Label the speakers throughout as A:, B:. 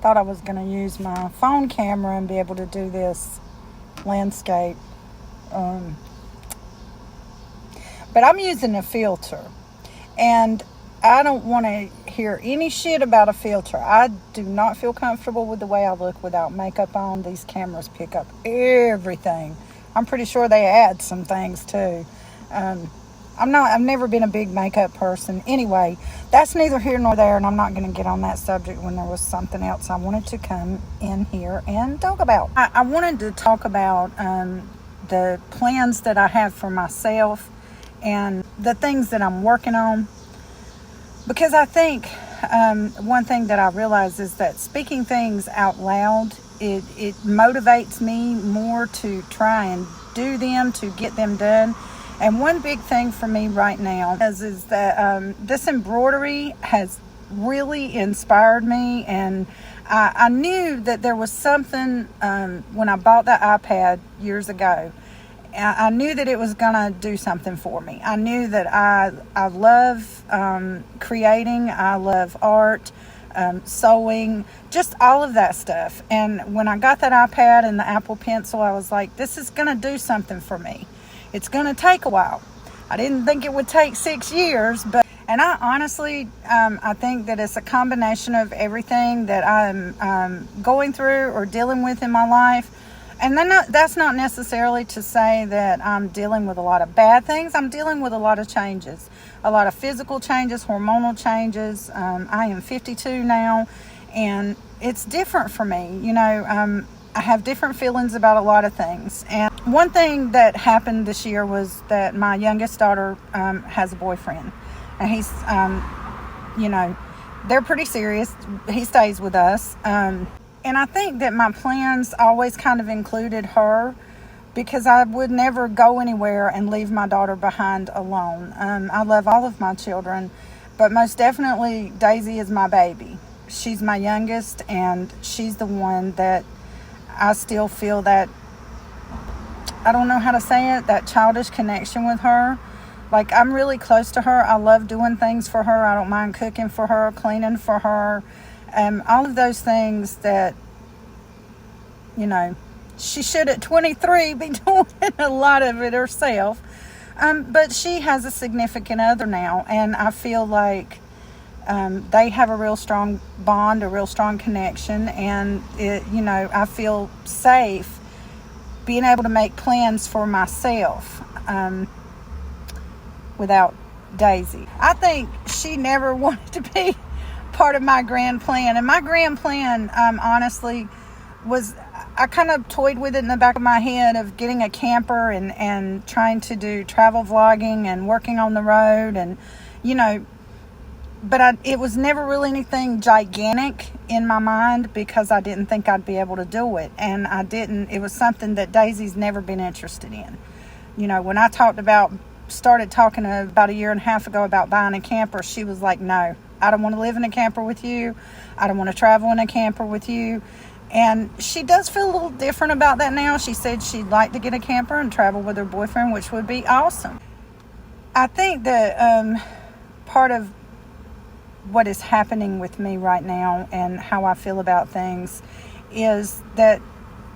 A: thought I was going to use my phone camera and be able to do this landscape. But I'm using a filter. And I don't want to hear any shit about a filter. I do not feel comfortable with the way I look without makeup on. These cameras pick up everything. I'm pretty sure they add some things too. I've never been a big makeup person. Anyway, that's neither here nor there, and I'm not going to get on that subject when there was something else I wanted to come in here and talk about. I wanted to talk about the plans that I have for myself and the things that I'm working on. Because I think one thing that I realize is that speaking things out loud, it motivates me more to try and do them, to get them done. And one big thing for me right now is that this embroidery has really inspired me. And I knew that there was something when I bought that iPad years ago. I knew that it was going to do something for me. I knew that I love creating. I love art, sewing, just all of that stuff. And when I got that iPad and the Apple Pencil, I was like, this is going to do something for me. It's going to take a while. I didn't think it would take 6 years, and I honestly, I think that it's a combination of everything that I'm going through or dealing with in my life. And then that's not necessarily to say that I'm dealing with a lot of bad things. I'm dealing with a lot of changes, a lot of physical changes, hormonal changes. I am 52 now, and it's different for me. You know, I have different feelings about a lot of things. And one thing that happened this year was that my youngest daughter has a boyfriend. And he's, you know, they're pretty serious. He stays with us. And I think that my plans always kind of included her, because I would never go anywhere and leave my daughter behind alone. I love all of my children, but most definitely Daisy is my baby. She's my youngest, and she's the one that I still feel that, I don't know how to say it, that childish connection with her. Like, I'm really close to her. I love doing things for her. I don't mind cooking for her, cleaning for her. All of those things that, you know, she should at 23 be doing a lot of it herself. But she has a significant other now, and I feel like they have a real strong bond, a real strong connection, and you know, I feel safe being able to make plans for myself without Daisy. I think she never wanted to be part of my grand plan, and my grand plan, honestly, was, I kind of toyed with it in the back of my head of getting a camper and trying to do travel vlogging and working on the road, and you know. But it was never really anything gigantic in my mind, because I didn't think I'd be able to do it. And it was something that Daisy's never been interested in. You know, when I started talking about a year and a half ago about buying a camper, she was like, no, I don't want to live in a camper with you. I don't want to travel in a camper with you. And she does feel a little different about that now. She said she'd like to get a camper and travel with her boyfriend, which would be awesome. I think that part of what is happening with me right now and how I feel about things is that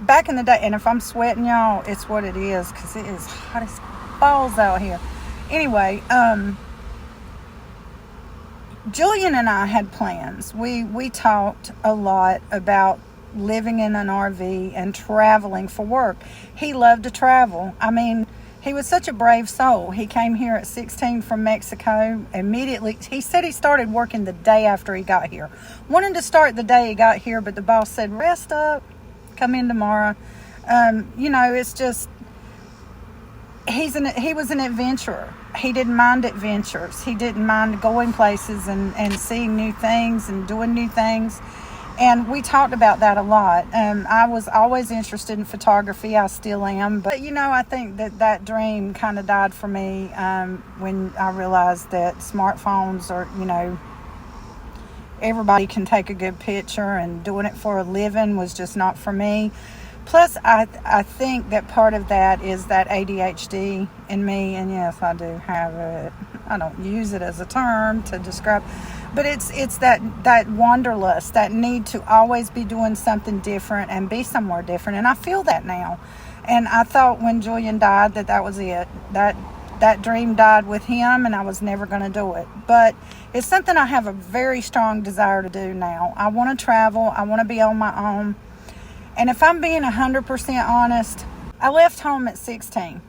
A: back in the day, and if I'm sweating, y'all, it's what it is, because it is hot as balls out here. Anyway, Julian and I had plans. We talked a lot about living in an RV and traveling for work. He loved to travel. I mean, he was such a brave soul. He came here at 16 from Mexico. Immediately, he said he started working the day after he got here. Wanted to start the day he got here, but the boss said, rest up, come in tomorrow. You know, it's just, he was an adventurer. He didn't mind adventures. He didn't mind going places and seeing new things and doing new things. And we talked about that a lot. I was always interested in photography. I still am. But, you know, I think that dream kind of died for me when I realized that smartphones are, you know, everybody can take a good picture, and doing it for a living was just not for me. Plus, I think that part of that is that ADHD in me. And yes, I do have it. I don't use it as a term to describe. But it's that wanderlust, that need to always be doing something different and be somewhere different. And I feel that now. And I thought when Julian died that was it. That dream died with him, and I was never going to do it. But it's something I have a very strong desire to do now. I want to travel. I want to be on my own. And if I'm being 100% honest, I left home at 16.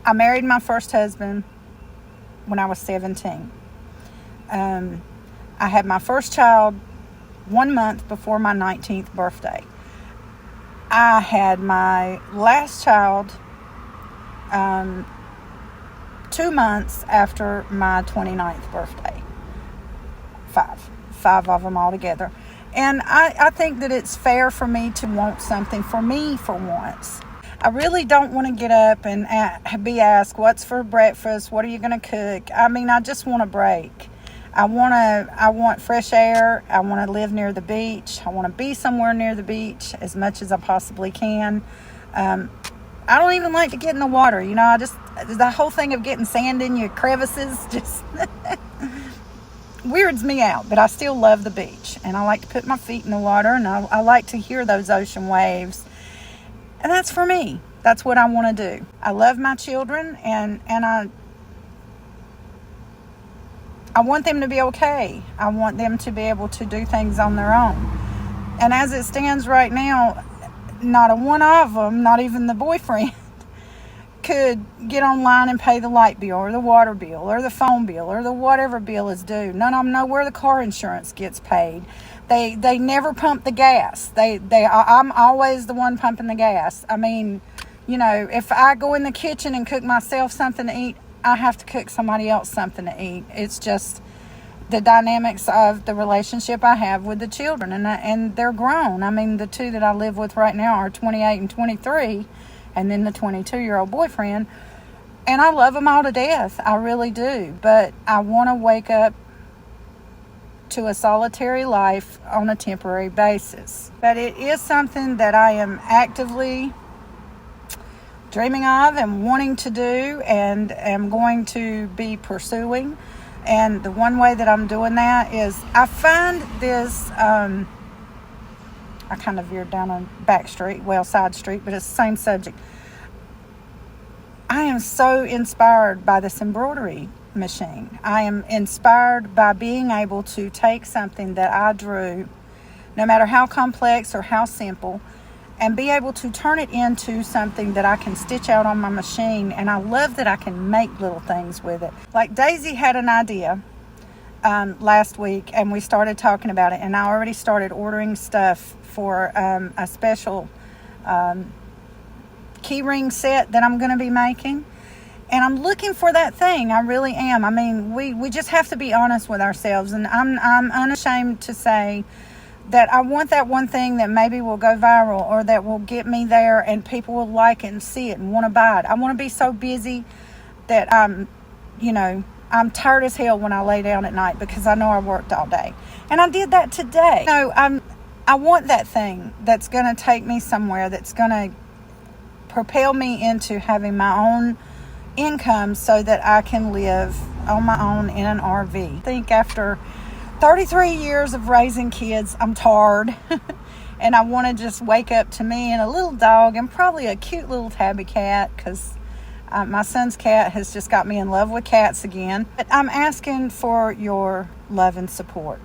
A: I married my first husband when I was 17. I had my first child 1 month before my 19th birthday. I had my last child 2 months after my 29th birthday. Five of them altogether. And I think that it's fair for me to want something for me for once. I really don't want to get up and be asked, what's for breakfast? What are you going to cook? I mean, I just want a break. I want fresh air. I want to live near the beach. I want to be somewhere near the beach as much as I possibly can. I don't even like to get in the water. You know, the whole thing of getting sand in your crevices just weirds me out. But I still love the beach. And I like to put my feet in the water. And I like to hear those ocean waves. And that's for me. That's what I want to do. I love my children. And I want them to be okay. I want them to be able to do things on their own. And as it stands right now, not a one of them, not even the boyfriend, could get online and pay the light bill or the water bill or the phone bill or the whatever bill is due. None of them know where the car insurance gets paid. They never pump the gas. I'm always the one pumping the gas. I mean, you know, if I go in the kitchen and cook myself something to eat, I have to cook somebody else something to eat. It's just the dynamics of the relationship I have with the children. And they're grown. I mean, the two that I live with right now are 28 and 23, and then the 22-year-old boyfriend. And I love them all to death. I really do. But I want to wake up to a solitary life on a temporary basis. But it is something that I am actively dreaming of and wanting to do, and am going to be pursuing. And the one way that I'm doing that is I find this I kind of veered down a side street, but it's the same subject. I am so inspired by this embroidery machine. I am inspired by being able to take something that I drew, no matter how complex or how simple, and be able to turn it into something that I can stitch out on my machine. And I love that I can make little things with it. Like Daisy had an idea last week, and we started talking about it, and I already started ordering stuff for a special key ring set that I'm going to be making. And I'm looking for that thing. I really am. I mean, we just have to be honest with ourselves. And I'm unashamed to say that I want that one thing that maybe will go viral, or that will get me there and people will like it and see it and want to buy it. I want to be so busy that I'm tired as hell when I lay down at night, because I know I worked all day. And I did that today. I want that thing that's going to take me somewhere, that's going to propel me into having my own income so that I can live on my own in an RV. I think after 33 years of raising kids, I'm tired. And I want to just wake up to me and a little dog, and probably a cute little tabby cat, because my son's cat has just got me in love with cats again. But I'm asking for your love and support.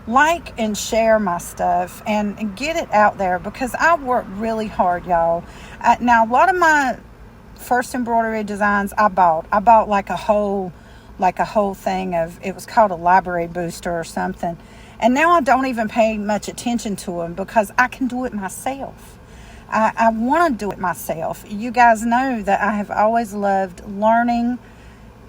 A: Like and share my stuff and get it out there, because I work really hard, y'all. Now, a lot of my first embroidery designs I bought like a whole thing of, it was called a library booster or something. And now I don't even pay much attention to them, because I can do it myself. I want to do it myself. You guys know that I have always loved learning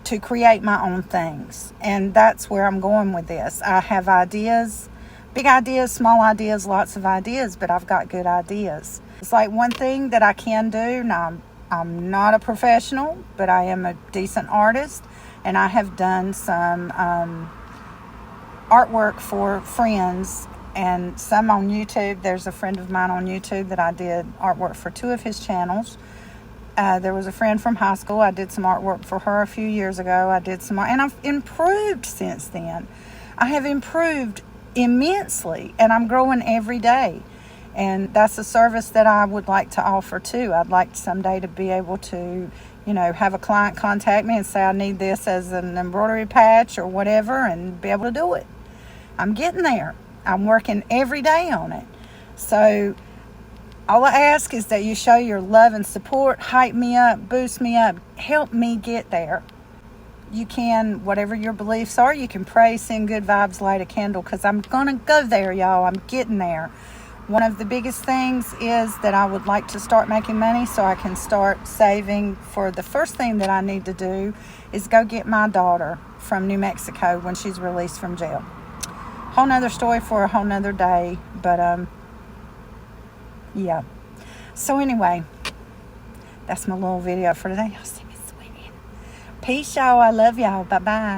A: to create my own things. And that's where I'm going with this. I have ideas, big ideas, small ideas, lots of ideas, but I've got good ideas. It's like one thing that I can do. Now, I'm not a professional, but I am a decent artist. And I have done some artwork for friends, and some on YouTube. There's a friend of mine on YouTube that I did artwork for 2 of his channels. There was a friend from high school. I did some artwork for her a few years ago. I did some, and I've improved since then. I have improved immensely, and I'm growing every day. And that's a service that I would like to offer too. I'd like someday to be able to, you know, have a client contact me and say, I need this as an embroidery patch or whatever, and be able to do it. I'm getting there. I'm working every day on it. So all I ask is that you show your love and support, hype me up, boost me up, help me get there. You can, whatever your beliefs are, you can pray, send good vibes, light a candle, because I'm going to go there, y'all. I'm getting there. One of the biggest things is that I would like to start making money so I can start saving for the first thing that I need to do is go get my daughter from New Mexico when she's released from jail. Whole nother story for a whole nother day, but yeah. So anyway, that's my little video for today. Y'all see me sweating. Peace, y'all. I love y'all. Bye-bye.